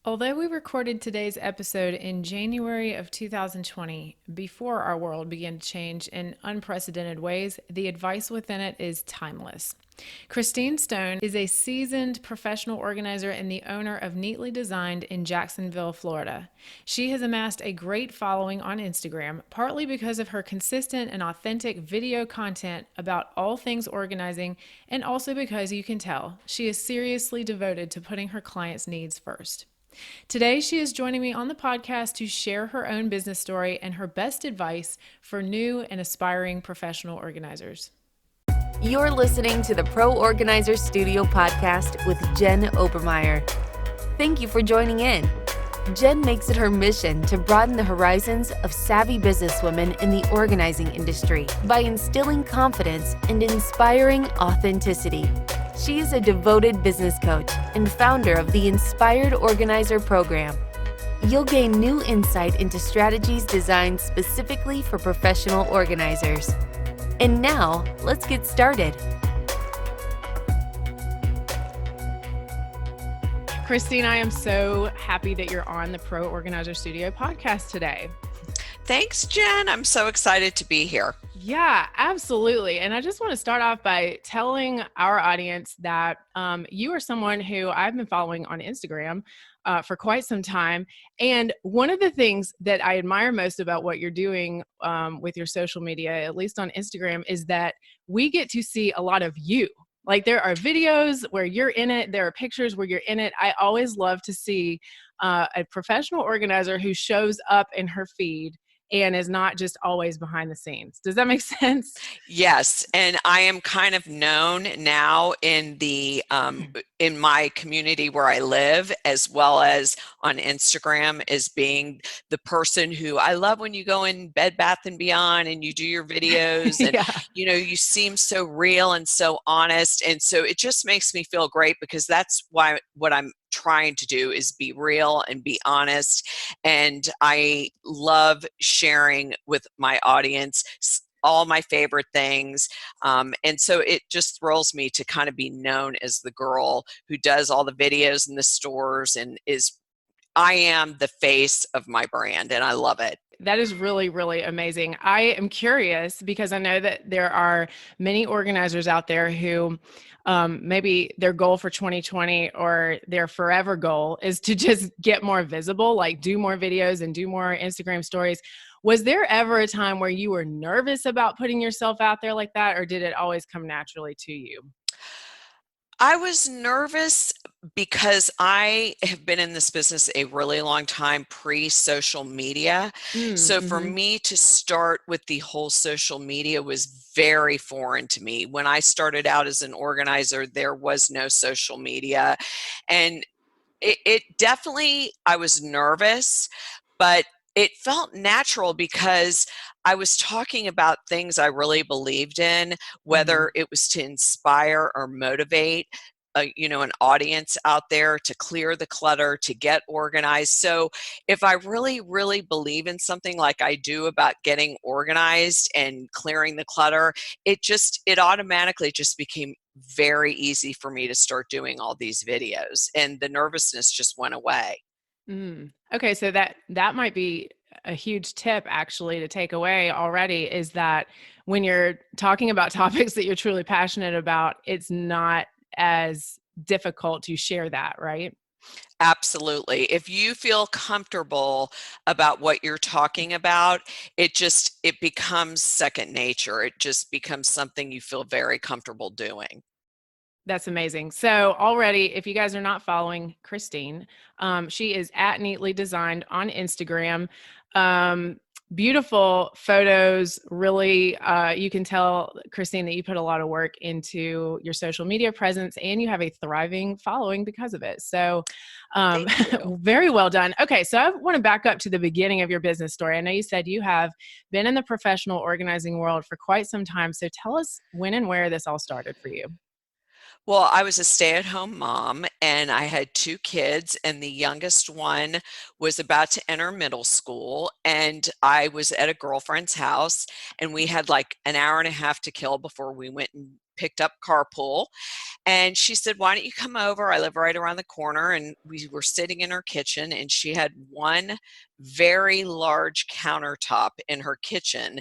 Although we recorded today's episode in January of 2020, before our world began to change in unprecedented ways, the advice within it is timeless. Christine Stone is a seasoned professional organizer and the owner of Neatly Designed in Jacksonville, Florida. She has amassed a great following on Instagram, partly because of her consistent and authentic video content about all things organizing, and also because you can tell she is seriously devoted to putting her clients' needs first. Today, she is joining me on the podcast to share her own business story and her best advice for new and aspiring professional organizers. You're listening to the Pro Organizer Studio podcast with Jen Obermeyer. Thank you for joining in. Jen makes it her mission to broaden the horizons of savvy businesswomen in the organizing industry by instilling confidence and inspiring authenticity. She is a devoted business coach and founder of the Inspired Organizer program. You'll gain new insight into strategies designed specifically for professional organizers. And now, let's get started. Christine, I am so happy that you're on the Pro Organizer Studio podcast today. Thanks, Jen. I'm so excited to be here. Yeah, absolutely. And I just want to start off by telling our audience that you are someone who I've been following on Instagram for quite some time. And one of the things that I admire most about what you're doing with your social media, at least on Instagram, is that we get to see a lot of you. Like there are videos where you're in it. There are pictures where you're in it. I always love to see a professional organizer who shows up in her feed and is not just always behind the scenes. Does that make sense? Yes, and I am kind of known now in the in my community where I live, as well as on Instagram, as being the person who I love when you go in Bed Bath and Beyond and you do your videos, and Yeah. you seem so real and so honest, and so it just makes me feel great because that's why what I'm trying to do is be real and be honest. And I love sharing with my audience all my favorite things. And so it just thrills me to kind of be known as the girl who does all the videos in the stores and I am the face of my brand and I love it. That is really, really amazing. I am curious because I know that there are many organizers out there who maybe their goal for 2020 or their forever goal is to just get more visible, like do more videos and do more Instagram stories. Was there ever a time where you were nervous about putting yourself out there like that, or did it always come naturally to you? I was nervous because I have been in this business a really long time pre-social media. So for Mm-hmm. me to start with the whole social media was very foreign to me. When I started out as an organizer, there was no social media. And it definitely, I was nervous, but it felt natural because I was talking about things I really believed in, Mm-hmm. whether it was to inspire or motivate, an audience out there to clear the clutter, to get organized. So if I really, really believe in something like I do about getting organized and clearing the clutter, it automatically just became very easy for me to start doing all these videos and the nervousness just went away. Okay, so that might be a huge tip actually to take away already is that when you're talking about topics that you're truly passionate about, it's not as difficult to share that, right? Absolutely. If you feel comfortable about what you're talking about, it becomes second nature. It just becomes something you feel very comfortable doing. That's amazing. So already, if you guys are not following Christine, she is at Neatly Designed on Instagram. Um, Beautiful photos. Really, you can tell, Christine, that you put a lot of work into your social media presence and you have a thriving following because of it. So um, Thank you. very well done. Okay, so I want to back up to the beginning of your business story. I know you said you have been in the professional organizing world for quite some time. So tell us when and where this all started for you. Well, I was a stay-at-home mom and I had two kids, and the youngest one was about to enter middle school. And I was at a girlfriend's house, and we had like an hour and a half to kill before we went and picked up carpool. And she said, "Why don't you come over? I live right around the corner." And we were sitting in her kitchen, and she had one very large countertop in her kitchen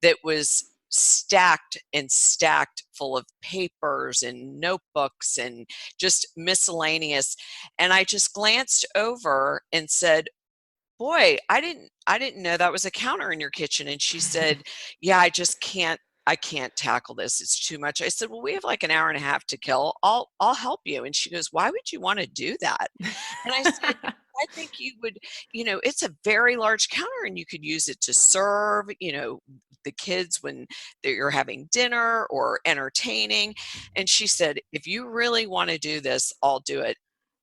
that was stacked and stacked full of papers and notebooks and just miscellaneous. And I just glanced over and said, "Boy, I didn't know that was a counter in your kitchen." And she said, "Yeah, I can't tackle this. It's too much." I said, "Well, we have like an hour and a half to kill. I'll help you." And she goes, "Why would you want to do that?" And I said, "I think you would, it's a very large counter and you could use it to serve, the kids when you're having dinner or entertaining." And she said, "If you really want to do this, I'll do it."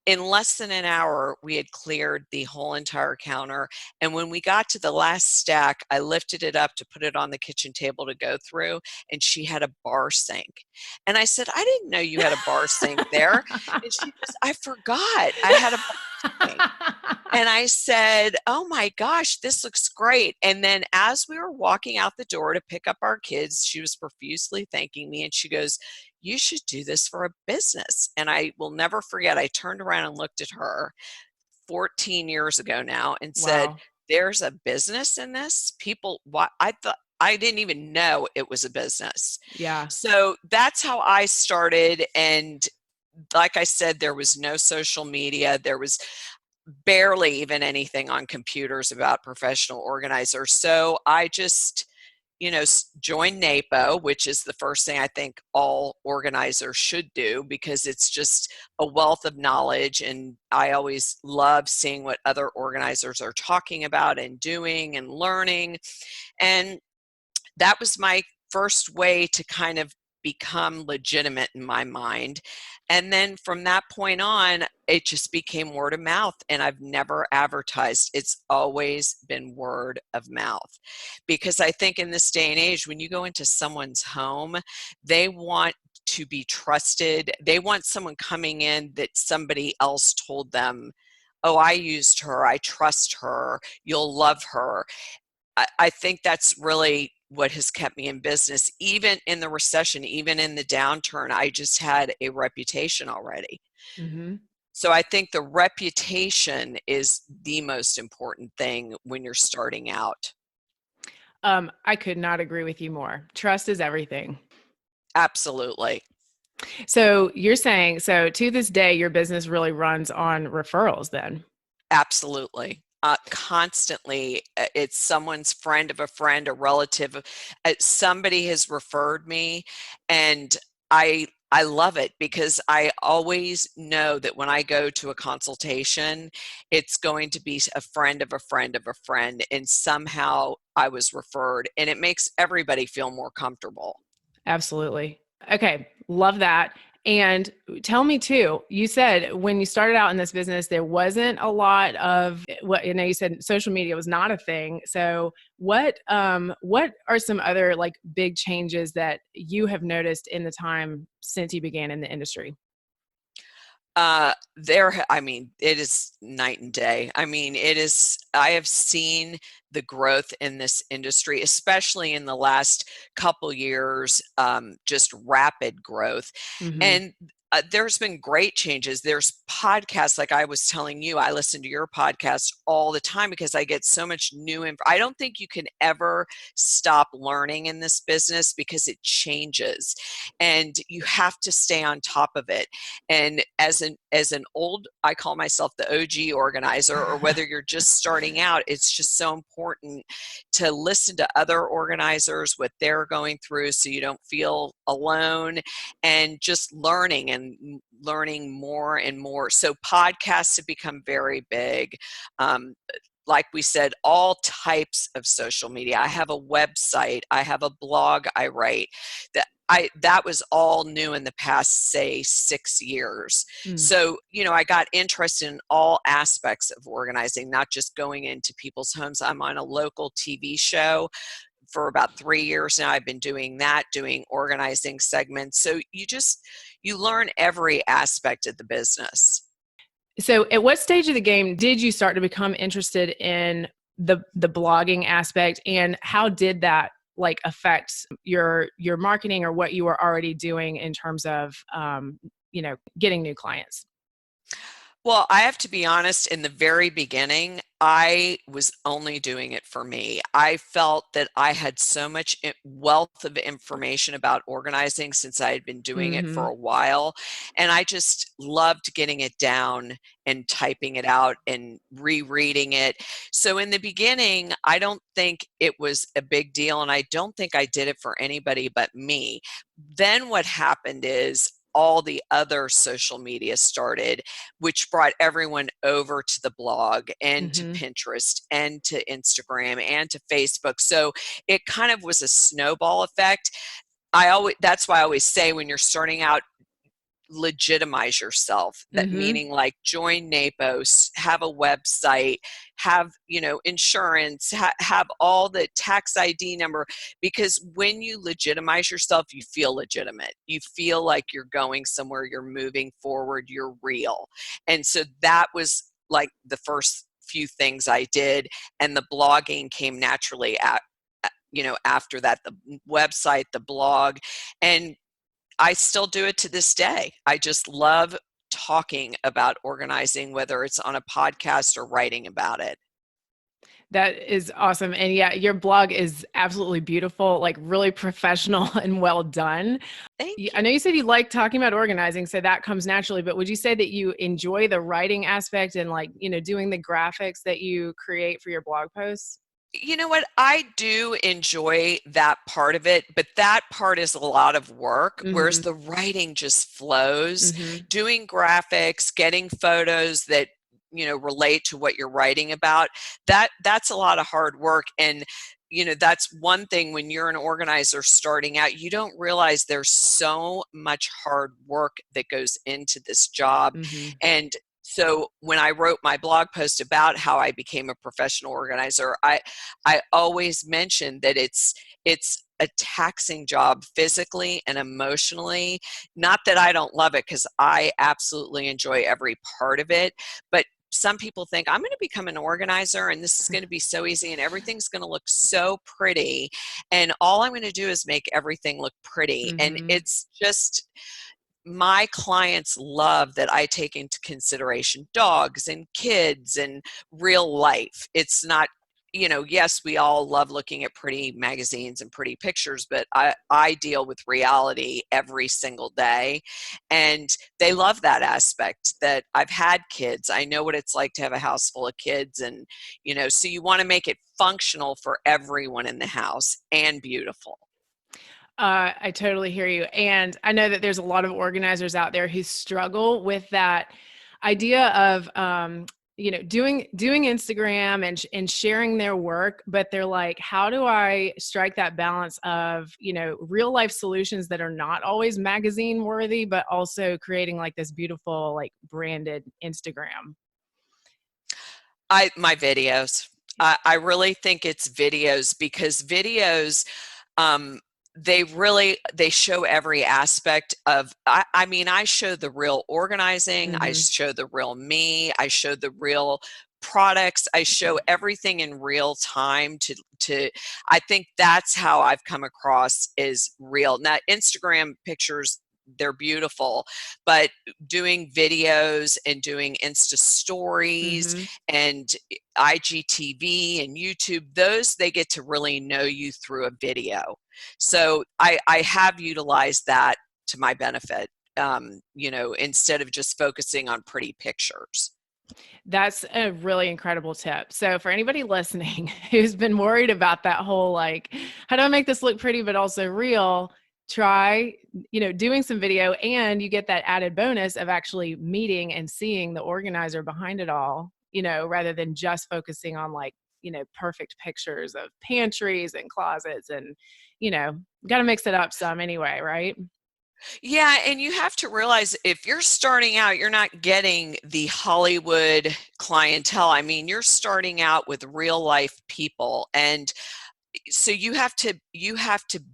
In less than an hour, we had cleared the whole entire counter. And when we got to the last stack, I lifted it up to put it on the kitchen table to go through, and she had a bar sink. And I said, "I didn't know you had a bar sink there." And she goes, "I forgot I had a bar sink." And I said, "Oh my gosh, this looks great." And then as we were walking out the door to pick up our kids, she was profusely thanking me. And she goes, "You should do this for a business." And I will never forget, I turned around and looked at her 14 years ago now and said, Wow. "There's a business in this? People, why?" I thought, I didn't even know it was a business. Yeah. So that's how I started. And like I said, there was no social media. There was barely even anything on computers about professional organizers. So I just, joined NAPO, which is the first thing I think all organizers should do, because it's just a wealth of knowledge. And I always love seeing what other organizers are talking about and doing and learning. And that was my first way to kind of become legitimate in my mind. And then from that point on, it just became word of mouth, and I've never advertised. It's always been word of mouth, because I think in this day and age, when you go into someone's home, they want to be trusted. They want someone coming in that somebody else told them, "Oh, I used her. I trust her. You'll love her." I think that's really what has kept me in business. Even in the recession, even in the downturn, I just had a reputation already. Hmm. So I think the reputation is the most important thing when you're starting out. I could not agree with you more. Trust is everything. Absolutely. So you're saying, so to this day, your business really runs on referrals then? Absolutely. Constantly, it's someone's friend of a friend, a relative. Somebody has referred me, and I love it, because I always know that when I go to a consultation, it's going to be a friend of a friend of a friend, and somehow I was referred, and it makes everybody feel more comfortable. Absolutely. Okay, love that. And tell me too, you said when you started out in this business, there wasn't a lot of what you said social media was not a thing. So what are some other like big changes that you have noticed in the time since you began in the industry? I mean, it is night and day. I mean, I have seen the growth in this industry, especially in the last couple years, just rapid growth. Hmm. And there's been great changes. There's podcasts, like I was telling you, I listen to your podcast all the time because I get so much new info. I don't think you can ever stop learning in this business, because it changes and you have to stay on top of it. And as an old, I call myself the OG organizer, or whether you're just starting out, it's just so important to listen to other organizers, what they're going through, so you don't feel alone, and just learning more and more. So podcasts have become very big. Um, like we said, all types of social media. I have a website, I have a blog I write. That was all new in the past, say, 6 years. Mm. So, I got interested in all aspects of organizing, not just going into people's homes. I'm on a local TV show for about 3 years now. I've been doing that, doing organizing segments. So you learn every aspect of the business. So at what stage of the game did you start to become interested in the blogging aspect, and how did that like affect your marketing or what you were already doing in terms of getting new clients? Well, I have to be honest, in the very beginning, I was only doing it for me. I felt that I had so much wealth of information about organizing since I had been doing it for Mhm. a while. And I just loved getting it down and typing it out and rereading it. So in the beginning, I don't think it was a big deal. And I don't think I did it for anybody but me. Then what happened is all the other social media started, which brought everyone over to the blog and to Mhm. Pinterest and to Instagram and to Facebook. So it kind of was a snowball effect. That's why I always say, when you're starting out, legitimize yourself. That Mhm. meaning, like, join NAPOS, have a website, have insurance, have all the tax ID number, because when you legitimize yourself, you feel legitimate, you feel like you're going somewhere, you're moving forward, you're real. And so that was like the first few things I did, and the blogging came naturally after that, the website, the blog. And I still do it to this day. I just love talking about organizing, whether it's on a podcast or writing about it. That is awesome. And yeah, your blog is absolutely beautiful, like really professional and well done. Thank I you. know you said you like talking about organizing, so that comes naturally, but would you say that you enjoy the writing aspect and like, doing the graphics that you create for your blog posts? You know what? I do enjoy that part of it, but that part is a lot of work, whereas Mhm. the writing just flows. Mhm. Doing graphics, getting photos that relate to what you're writing about, that's a lot of hard work. And that's one thing, when you're an organizer starting out, you don't realize there's so much hard work that goes into this job. Mhm. And so when I wrote my blog post about how I became a professional organizer, I always mention that it's a taxing job physically and emotionally. Not that I don't love it, because I absolutely enjoy every part of it, but some people think, I'm going to become an organizer and this is going to be so easy and everything's going to look so pretty, and all I'm going to do is make everything look pretty. And Mhm. it's just, my clients love that I take into consideration dogs and kids and real life. It's not, yes, we all love looking at pretty magazines and pretty pictures, but I deal with reality every single day. And they love that aspect, that I've had kids. I know what it's like to have a house full of kids. And, so you want to make it functional for everyone in the house and beautiful. I totally hear you. And I know that there's a lot of organizers out there who struggle with that idea of, doing Instagram and sharing their work, but they're like, how do I strike that balance of, real life solutions that are not always magazine worthy, but also creating like this beautiful, like branded Instagram? My videos. I really think it's videos, because videos, um, they show every aspect of, I mean, I show the real organizing, I Mm-hmm. show the real me, I show the real products, I show everything in real time to I think that's how I've come across is real. Now, Instagram pictures, they're beautiful, but doing videos and doing Insta stories Mm-hmm. and IGTV and YouTube, those, they get to really know you through a video. So I have utilized that to my benefit, instead of just focusing on pretty pictures. That's a really incredible tip. So for anybody listening who's been worried about that whole like, how do I make this look pretty but also real? Try, doing some video, and you get that added bonus of actually meeting and seeing the organizer behind it all, rather than just focusing on like, perfect pictures of pantries and closets and, got to mix it up some anyway, right? Yeah, and you have to realize, if you're starting out, you're not getting the Hollywood clientele. I mean, you're starting out with real life people, and so you have to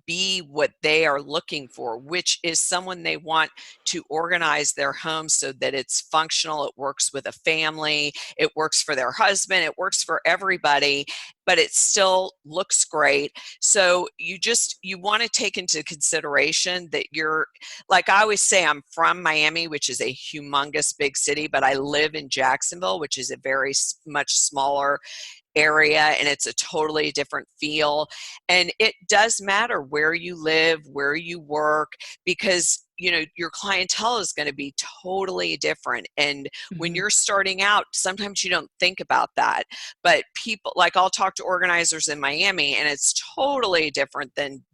be what they are looking for, which is someone they want to organize their home so that it's functional, it works with a family, it works for their husband, it works for everybody, but it still looks great. So you want to take into consideration that you're, like I always say, I'm from Miami, which is a humongous big city, but I live in Jacksonville, which is a very much smaller area, and it's a totally different feel. And it does matter where you live, where you work, because your clientele is going to be totally different. And when Mhm. you're starting out, sometimes you don't think about that, but people, like, I'll talk to organizers in Miami and it's totally different than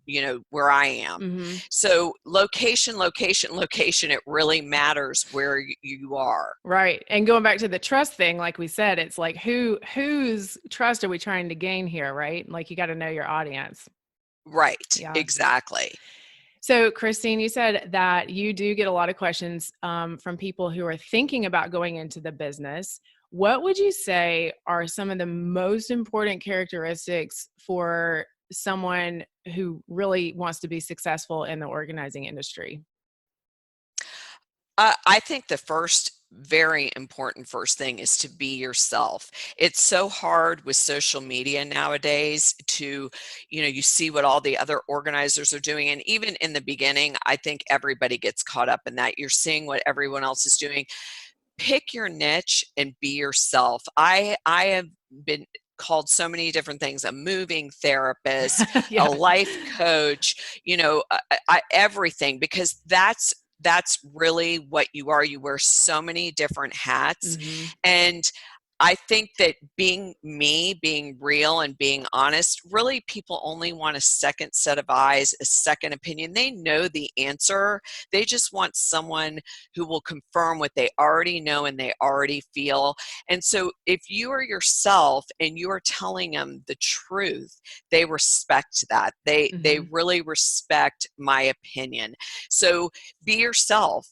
where I am. Mhm. So location, location, location, it really matters where you are. Right. And going back to the trust thing, like we said, it's like whose trust are we trying to gain here, right? Like you got to know your audience. Right, Yeah. exactly. So, Christine, you said that you do get a lot of questions from people who are thinking about going into the business. What would you say are some of the most important characteristics for someone who really wants to be successful in the organizing industry? I think the very important first thing is to be yourself. It's so hard with social media nowadays to, you see what all the other organizers are doing. And even in the beginning, I think everybody gets caught up in that. You're seeing what everyone else is doing. Pick your niche and be yourself. I have been called so many different things: a moving therapist, a Yeah. life coach, everything, because that's really what you are. You wear so many different hats. Hmm. And I think that being me, being real and being honest, really people only want a second set of eyes, a second opinion. They know the answer. They just want someone who will confirm what they already know and they already feel. And so if you are yourself and you are telling them the truth, they respect that. They Hmm. really respect my opinion. So be yourself,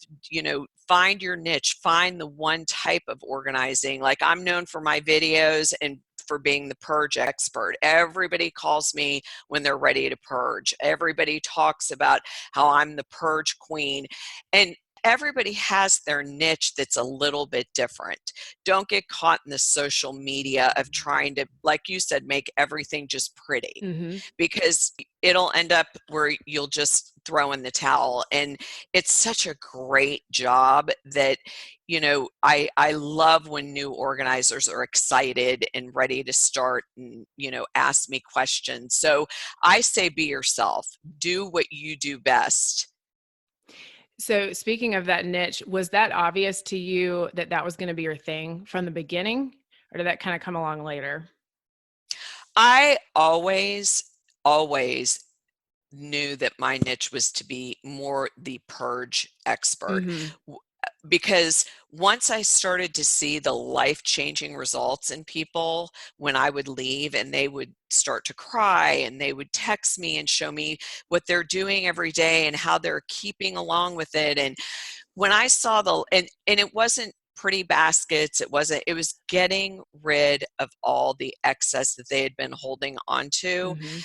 find your niche, find the one type of organizing. Like, I'm known for my videos and for being the purge expert. Everybody calls me when they're ready to purge. Everybody talks about how I'm the purge queen. And everybody has their niche that's a little bit different. Don't get caught in the social media of trying to, like you said, make everything just pretty, Hmm. because it'll end up where you'll just throw in the towel. And it's such a great job that, I love when new organizers are excited and ready to start and, ask me questions. So I say be yourself, do what you do best. So, speaking of that niche, was that obvious to you that that was going to be your thing from the beginning, or did that kind of come along later? I always knew that my niche was to be more the purge expert. Hmm. Because once I started to see the life-changing results in people when I would leave and they would start to cry and they would text me and show me what they're doing every day and how they're keeping along with it. And when I saw and it wasn't pretty baskets, it was getting rid of all the excess that they had been holding on to. Hmm.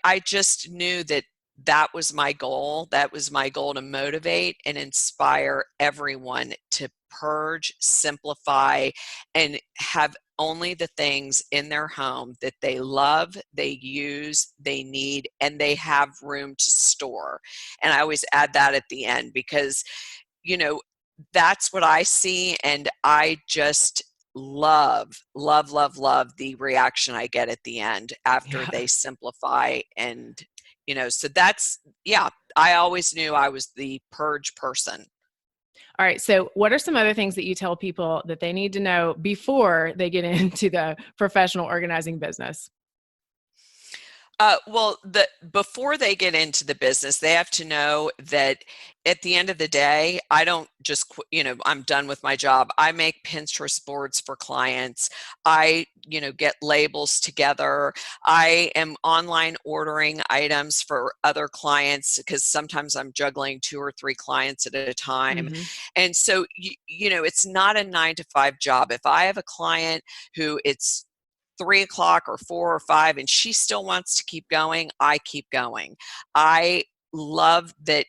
I just knew that that was my goal. That was my goal, to motivate and inspire everyone to purge, simplify, and have only the things in their home that they love, they use, they need, and they have room to store. And I always add that at the end because, you know, that's what I see. And I just love, love, love, love the reaction I get at the end after Yeah. they simplify. And, so that's, yeah, I always knew I was the purge person. All right. So, what are some other things that you tell people that they need to know before they get into the professional organizing business? Well, before they get into the business, they have to know that at the end of the day, I don't just, I'm done with my job. I make Pinterest boards for clients. I, get labels together. I am online ordering items for other clients because sometimes I'm juggling 2 or 3 clients at a time. Hmm. And so, it's not a 9 to 5 job. If I have a client who it's 3 o'clock or 4 or 5 and she still wants to keep going, I keep going. I love that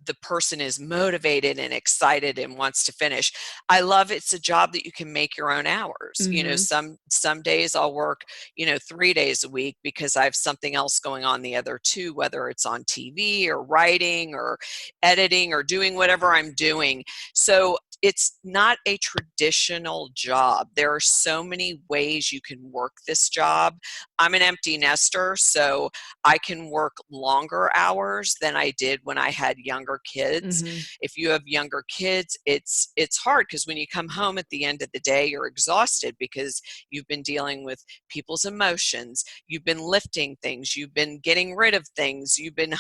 the person is motivated and excited and wants to finish. I love it's a job that you can make your own hours. Mm-hmm. Some days I'll work, 3 days a week because I have something else going on the other two, whether it's on TV or writing or editing or doing whatever I'm doing. So it's not a traditional job. There are so many ways you can work this job. I'm an empty nester, so I can work longer hours than I did when I had younger kids. Mm-hmm. If you have younger kids, it's hard because when you come home at the end of the day, you're exhausted because you've been dealing with people's emotions, you've been lifting things, you've been getting rid of things, you've been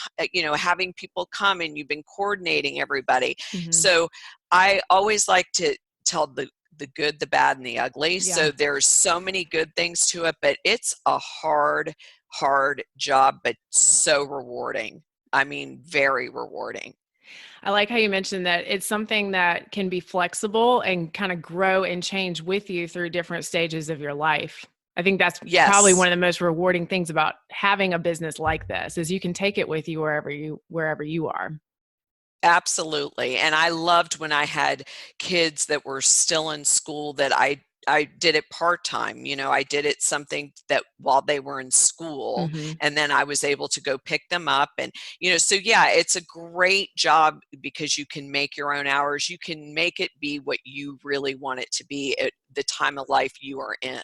having people come and you've been coordinating everybody. Mm-hmm. So I always like to tell the good, the bad, and the ugly. Yeah. So there's so many good things to it, but it's a hard job, but so rewarding. I mean, very rewarding. I like how you mentioned that it's something that can be flexible and kind of grow and change with you through different stages of your life. I think that's probably one Yes, of the most rewarding things about having a business like this is you can take it with you wherever you are. absolutely. And I loved when I had kids that were still in school that I did it part-time. I did it something that while they were in school, Mm-hmm. and then I was able to go pick them up. And, so yeah, it's a great job because you can make your own hours. You can make it be what you really want it to be at the time of life you are in.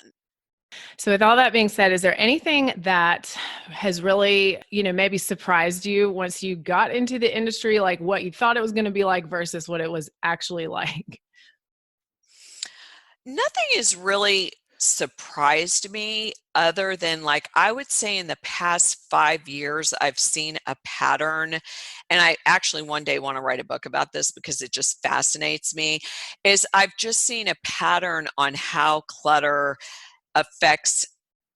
So, with all that being said, is there anything that has really, maybe surprised you once you got into the industry, like what you thought it was going to be like versus what it was actually like? Nothing has really surprised me other than, like, I would say in the past 5 years, I've seen a pattern. And I actually one day want to write a book about this because it just fascinates me. Is I've just seen a pattern on how clutter affects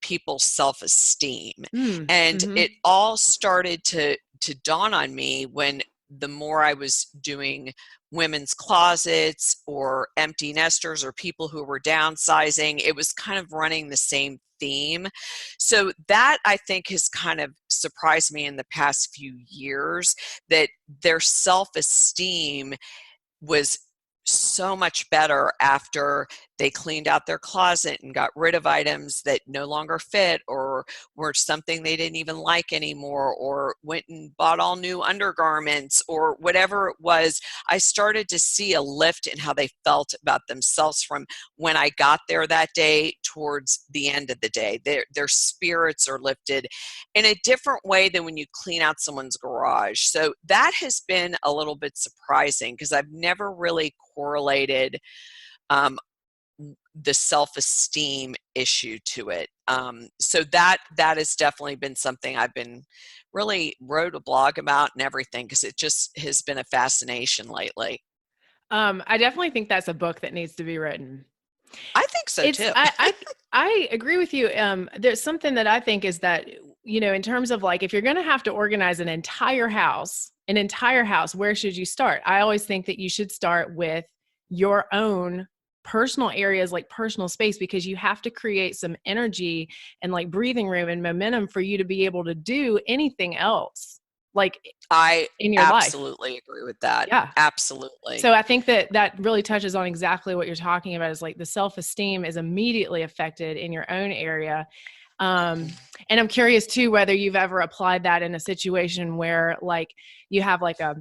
people's self-esteem. Mm, And mm-hmm. it all started to dawn on me when the more I was doing women's closets or empty nesters or people who were downsizing, it was kind of running the same theme. So that I think has kind of surprised me in the past few years, that their self-esteem was so much better after they cleaned out their closet and got rid of items that no longer fit or were something they didn't even like anymore, or went and bought all new undergarments or whatever it was. I started to see a lift in how they felt about themselves from when I got there that day towards the end of the day. Their spirits are lifted in a different way than when you clean out someone's garage. So that has been a little bit surprising because I've never really correlated um, the self-esteem issue to it. So that has definitely been something I've been really wrote a blog about and everything because it just has been a fascination lately. I definitely think that's a book that needs to be written. I think so It's too. I agree with you. There's something that I think is that, in terms of like if you're going to have to organize an entire house, where should you start? I always think that you should start with your own personal areas, like personal space, because you have to create some energy and like breathing room and momentum for you to be able to do anything else like I in your life. absolutely agree with that. Yeah. Absolutely. So I think that that really touches on exactly what you're talking about is like the self-esteem is immediately affected in your own area. And I'm curious too, whether you've ever applied that in a situation where like you have like a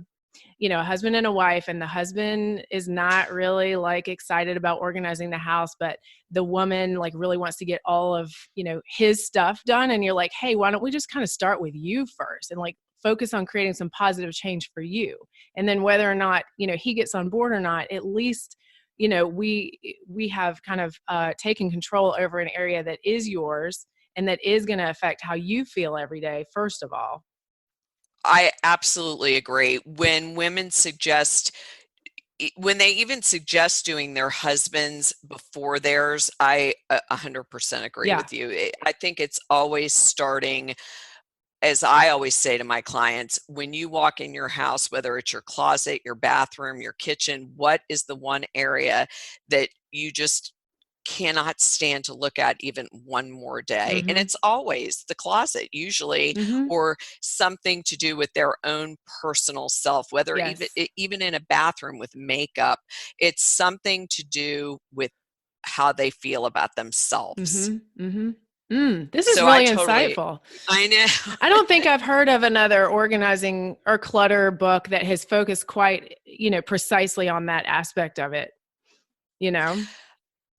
husband and a wife and the husband is not really like excited about organizing the house, but the woman like really wants to get all of, his stuff done. And you're like, hey, why don't we just kind of start with you first and like focus on creating some positive change for you. And then whether or not, he gets on board or not, at least, we have kind of taken control over an area that is yours and that is going to affect how you feel every day, first of all. I absolutely agree. When they even suggest doing their husbands before theirs, I 100% agree Yeah. with you. I think it's always starting, as I always say to my clients, when you walk in your house, whether it's your closet, your bathroom, your kitchen, what is the one area that you just cannot stand to look at even one more day. And Mm-hmm. it's always the closet, usually, Mm-hmm. or something to do with their own personal self, whether Yes. even in a bathroom with makeup, it's something to do with how they feel about themselves. Mm-hmm. Mm-hmm. This is So I really totally, insightful. I know. I don't think I've heard of another organizing or clutter book that has focused quite, precisely on that aspect of it, you know?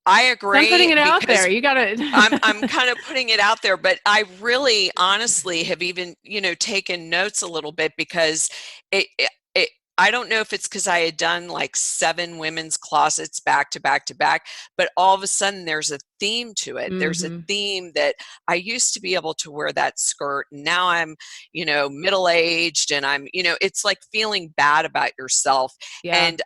I So I'm agree putting it out there. because You got I'm to. kind of putting it out there, but I really honestly have even, taken notes a little bit because it I don't know if it's because I had done like 7 women's closets back to back to back, but all of a sudden there's a theme to it. There's a Mm-hmm. theme that I used to be able to wear that skirt. And now I'm, middle aged and it's like feeling bad about yourself. Yeah. And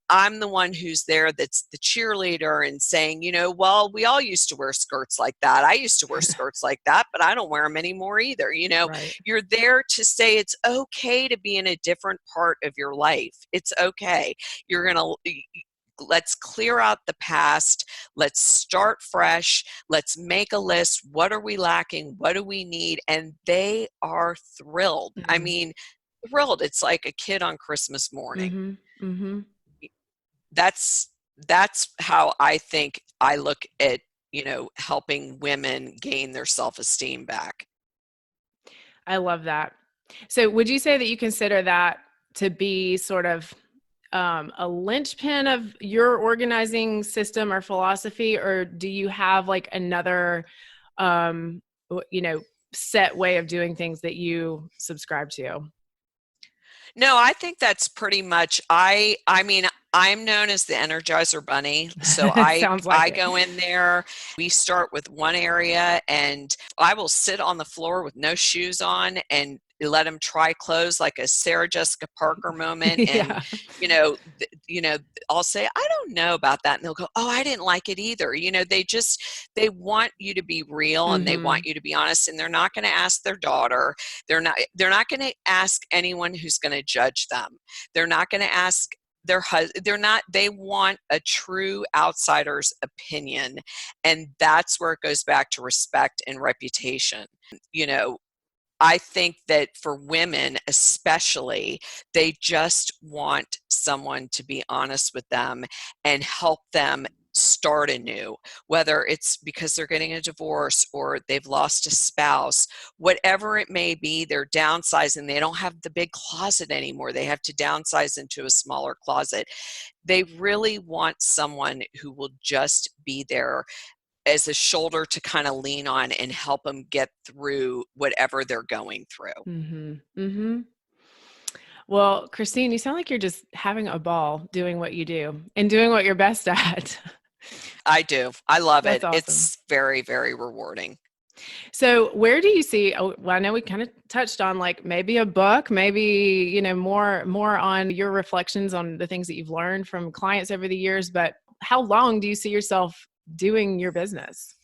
I'm the one who's there that's the cheerleader and saying, well, we all used to wear skirts like that. I used to wear skirts like that, but I don't wear them anymore either. Right. You're there to say it's okay to be in a different part of your life. It's okay. You're going to let's clear out the past. Let's start fresh. Let's make a list. What are we lacking? What do we need? And they are thrilled. I Mm-hmm. mean, thrilled. It's like a kid on Christmas morning. Mm-hmm. Mm-hmm. That's how I think I look at, helping women gain their self-esteem back. I love that. So would you say that you consider that to be sort of a linchpin of your organizing system or philosophy, or do you have like another, um, set way of doing things that you subscribe to? No, I think that's pretty much I mean, I'm known as the Energizer Bunny. So I Sounds like I it. go in there, we start with one area and I will sit on the floor with no shoes on and let them try clothes like a Sarah Jessica Parker moment and Yeah. I'll say I don't know about that and they'll go, "Oh, I didn't like it either." They want you to be real and they Mm-hmm. want you to be honest and they're not going to ask their daughter. They're not going to ask anyone who's going to judge them. They're not going to ask their husband. They want a true outsider's opinion. And that's where it goes back to respect and reputation. You know, I think that for women, especially, they just want someone to be honest with them and help them start anew, whether it's because they're getting a divorce or they've lost a spouse, whatever it may be, they're downsizing. They don't have the big closet anymore. They have to downsize into a smaller closet. They really want someone who will just be there as a shoulder to kind of lean on and help them get through whatever they're going through. Mm-hmm. Mm-hmm. Well, Christine, you sound like you're just having a ball doing what you do and doing what you're best at. I do. I love That's it. awesome. It's very, very rewarding. So, where do you see? Oh, well, I know we kind of touched on like maybe a book, maybe more on your reflections on the things that you've learned from clients over the years. But how long do you see yourself doing your business?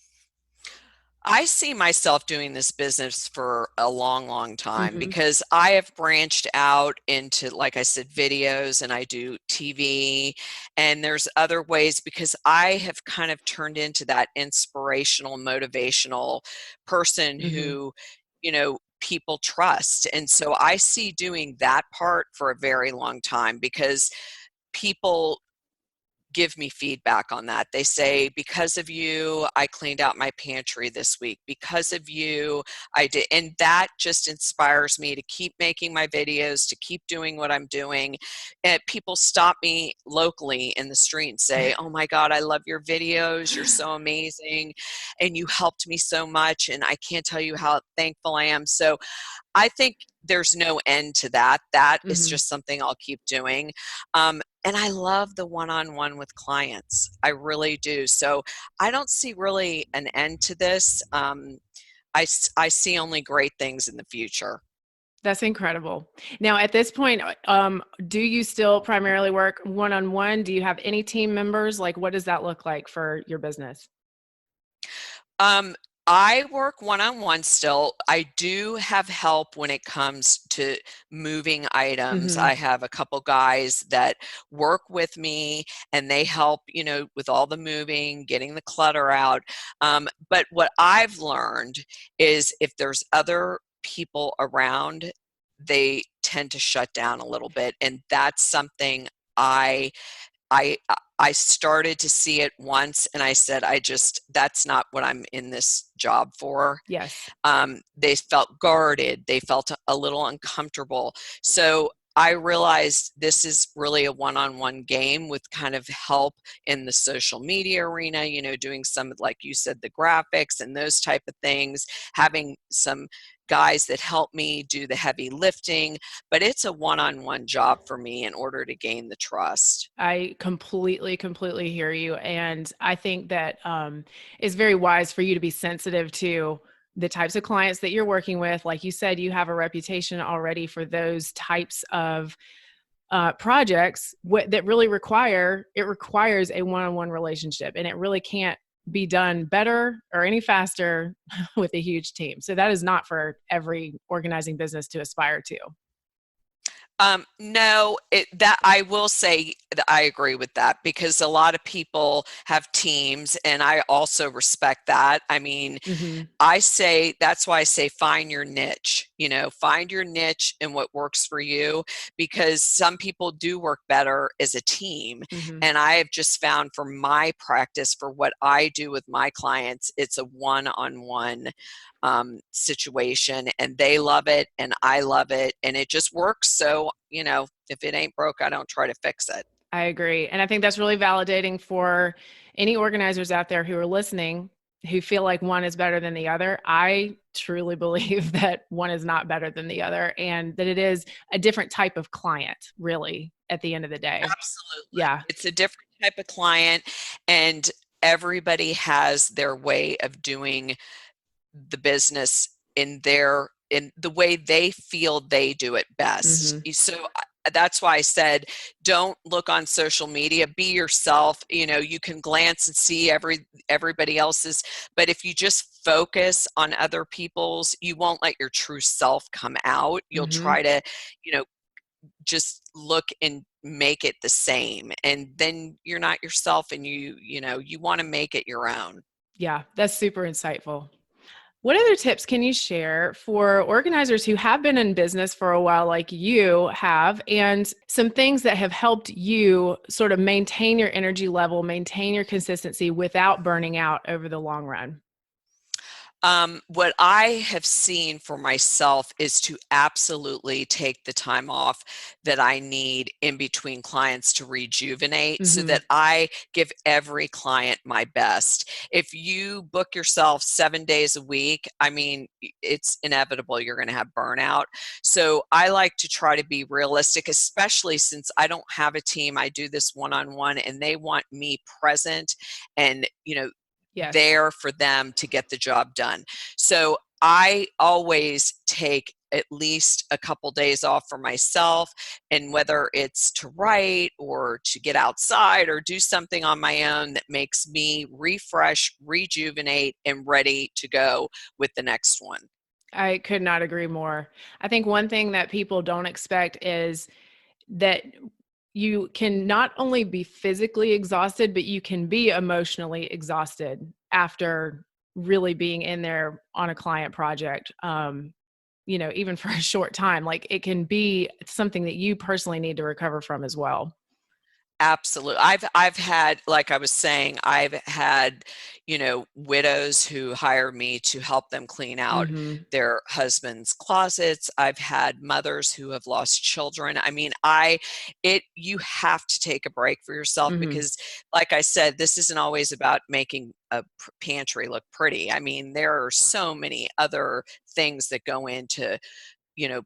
I see myself doing this business for a long, long time Mm-hmm. because I have branched out into, like I said, videos and I do TV and there's other ways because I have kind of turned into that inspirational, motivational person Mm-hmm. who, people trust. And so I see doing that part for a very long time because people give me feedback on that. They say, because of you, I cleaned out my pantry this week. Because of you, I did. And that just inspires me to keep making my videos, to keep doing what I'm doing. And people stop me locally in the street and say, "Oh my God, I love your videos. You're so amazing. And you helped me so much. And I can't tell you how thankful I am." So I think there's no end to that. That is Mm-hmm. just something I'll keep doing. And I love the one-on-one with clients. I really do. So I don't see really an end to this. I see only great things in the future. That's incredible. Now, at this point, do you still primarily work one-on-one? Do you have any team members? Like, what does that look like for your business? Um, I work one-on-one still. I do have help when it comes to moving items. Mm-hmm. I have a couple guys that work with me and they help, with all the moving, getting the clutter out. But what I've learned is if there's other people around, they tend to shut down a little bit. And that's something I I I started to see it once and I said, that's not what I'm in this job for. Yes. They felt guarded. They felt a little uncomfortable. So I realized this is really a one-on-one game with kind of help in the social media arena, doing some, like you said, the graphics and those type of things, having some guys that help me do the heavy lifting, but it's a one-on-one job for me in order to gain the trust. I completely hear you. And I think that it's very wise for you to be sensitive to the types of clients that you're working with. Like you said, you have a reputation already for those types of projects that really requires a one-on-one relationship, and it really can't be done better or any faster with a huge team. So that is not for every organizing business to aspire to. No, that I will say that I agree with that because a lot of people have teams, and I also respect that. I mean, Mm-hmm. I say that's why I say find your niche, find your niche and what works for you, because some people do work better as a team. Mm-hmm. And I have just found for my practice, for what I do with my clients, it's a one-on-one situation, and they love it and I love it, and it just works. So, if it ain't broke, I don't try to fix it. I agree. And I think that's really validating for any organizers out there who are listening who feel like one is better than the other. I truly believe that one is not better than the other, and that it is a different type of client, really, at the end of the day. Absolutely. Yeah. It's a different type of client, and everybody has their way of doing the business in the way they feel they do it best. Mm-hmm. So that's why I said, don't look on social media, be yourself. You can glance and see everybody else's, but if you just focus on other people's, you won't let your true self come out. You'll Mm-hmm. try to, you know, just look and make it the same, and then you're not yourself, and you want to make it your own. Yeah, that's super insightful. What other tips can you share for organizers who have been in business for a while, like you have, and some things that have helped you sort of maintain your energy level, maintain your consistency without burning out over the long run? What I have seen for myself is to absolutely take the time off that I need in between clients to rejuvenate, so Mm-hmm. that I give every client my best. If you book yourself 7 days a week, I mean, it's inevitable you're going to have burnout. So I like to try to be realistic, especially since I don't have a team. I do this one-on-one, and they want me present and, Yes. there for them to get the job done. So I always take at least a couple days off for myself, and whether it's to write or to get outside or do something on my own that makes me refresh, rejuvenate, and ready to go with the next one. I could not agree more. I think one thing that people don't expect is that you can not only be physically exhausted, but you can be emotionally exhausted after really being in there on a client project. Even for a short time, like it can be something that you personally need to recover from as well. Absolutely. I've had, like I was saying, I've had, widows who hire me to help them clean out Mhm. their husband's closets. I've had mothers who have lost children. I mean, you have to take a break for yourself, Mhm. because like I said, this isn't always about making a pantry look pretty. I mean, there are so many other things that go into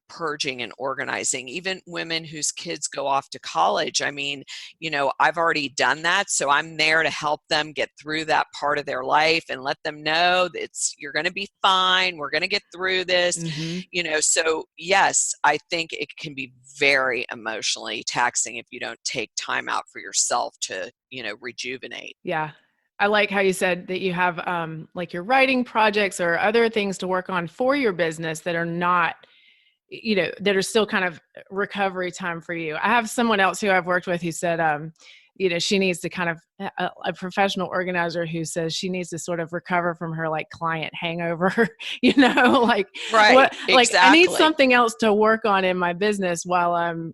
purging and organizing. Even women whose kids go off to college. I mean, I've already done that. So I'm there to help them get through that part of their life and let them know that you're going to be fine. We're going to get through this. Mhm. So yes, I think it can be very emotionally taxing if you don't take time out for yourself to, rejuvenate. Yeah. I like how you said that you have like your writing projects or other things to work on for your business that are not, that are still kind of recovery time for you. I have someone else who I've worked with who said, she needs to kind of a professional organizer who says she needs to sort of recover from her like client hangover, like Right, like I need exactly. something else to work on in my business while I'm,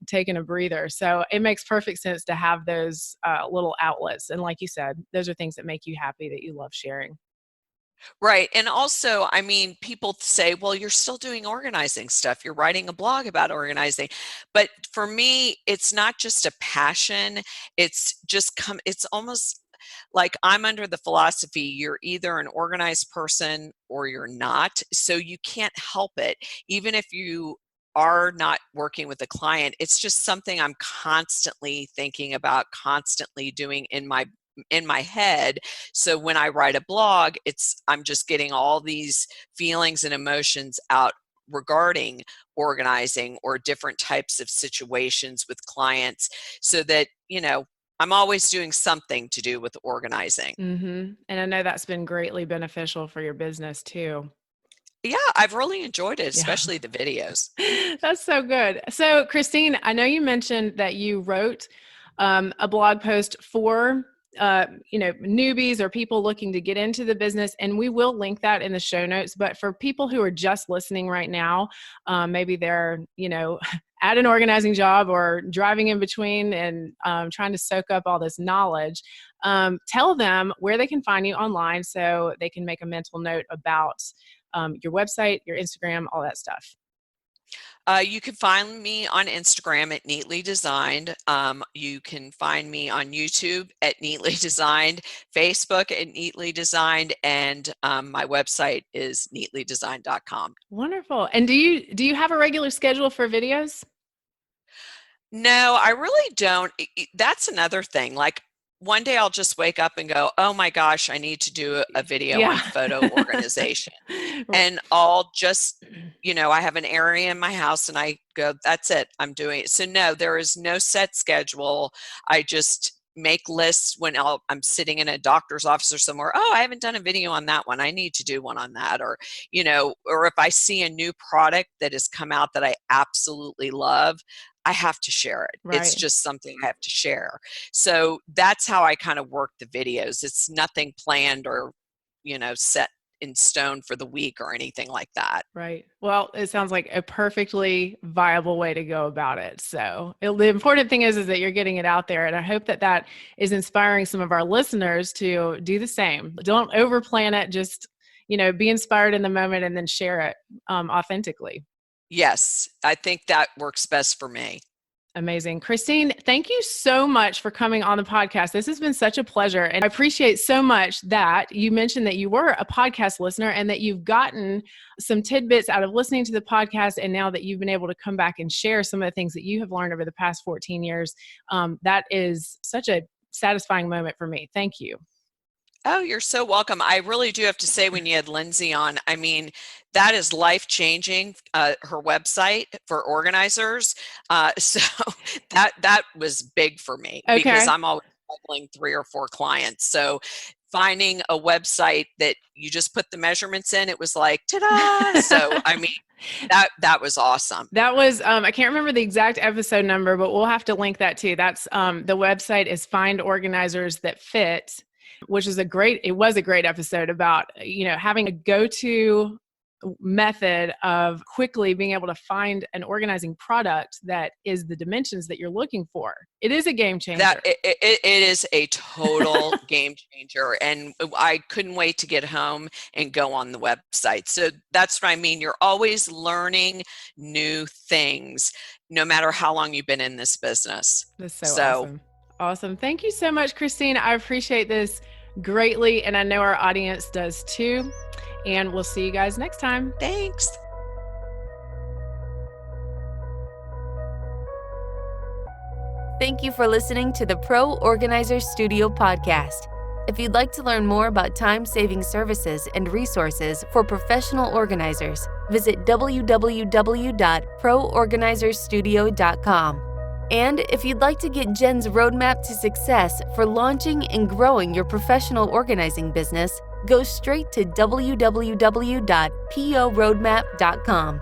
taking a breather. So it makes perfect sense to have those little outlets. And like you said, those are things that make you happy that you love sharing. Right. And also, I mean, people say, well, you're still doing organizing stuff. You're writing a blog about organizing. But for me, it's not just a passion. It's almost like I'm under the philosophy you're either an organized person or you're not. So you can't help it. Even if you are not working with a client, it's just something I'm constantly thinking about, constantly doing in my head. So when I write a blog, I'm just getting all these feelings and emotions out regarding organizing or different types of situations with clients, so that I'm always doing something to do with organizing. And I know that's been greatly beneficial for your business too. Yeah, I've really enjoyed it, Yeah. especially the videos. That's so good. So, Christine, I know you mentioned that you wrote a blog post for newbies or people looking to get into the business, and we will link that in the show notes. But for people who are just listening right now, maybe they're at an organizing job or driving in between and trying to soak up all this knowledge. Tell them where they can find you online so they can make a mental note about your website, your Instagram, all that stuff. You can find me on Instagram at Neatly Designed. You can find me on YouTube at Neatly Designed, Facebook at Neatly Designed, and my website is neatlydesigned.com. Wonderful. And do you have a regular schedule for videos? No, I really don't. That's another thing. Like one day I'll just wake up and go, oh my gosh, I need to do a video on Yeah. photo organization. And I'll just, I have an area in my house and I go, that's it, I'm doing it. So no, there is no set schedule. I just make lists when I'm sitting in a doctor's office or somewhere. Oh, I haven't done a video on that one. I need to do one on that. Or if I see a new product that has come out that I absolutely love, I have to share it. It's Right. just something I have to share. So that's how I kind of work the videos. It's nothing planned or, set in stone for the week or anything like that. Right. Well, it sounds like a perfectly viable way to go about it. So the important thing is that you're getting it out there. And I hope that is inspiring some of our listeners to do the same. Don't overplan it. Just, be inspired in the moment and then share it authentically. Yes, I think that works best for me. Amazing. Christine, thank you so much for coming on the podcast. This has been such a pleasure. And I appreciate so much that you mentioned that you were a podcast listener and that you've gotten some tidbits out of listening to the podcast. And now that you've been able to come back and share some of the things that you have learned over the past 14 years, that is such a satisfying moment for me. Thank you. Oh, you're so welcome. I really do have to say, when you had Lindsay on, I mean, that is life-changing, her website for organizers. So that was big for me because Okay. I'm always juggling 3 or 4 clients. So finding a website that you just put the measurements in, it was like, ta-da! So, I mean, that was awesome. That was, I can't remember the exact episode number, but we'll have to link that too. That's, the website is Find Organizers That Fit, which is it was a great episode about, having a go-to method of quickly being able to find an organizing product that is the dimensions that you're looking for. It is a game That changer. it is a total game changer, and I couldn't wait to get home and go on the website. So that's what I mean. You're always learning new things, no matter how long you've been in this business. That's so So awesome. Awesome. Thank you so much, Christine. I appreciate this greatly, and I know our audience does too. And we'll see you guys next time. thanks. Thank you for listening to the Pro Organizer Studio podcast. If you'd like to learn more about time-saving services and resources for professional organizers, visit www.proorganizerstudio.com. And if you'd like to get Jen's roadmap to success for launching and growing your professional organizing business, go straight to www.poroadmap.com.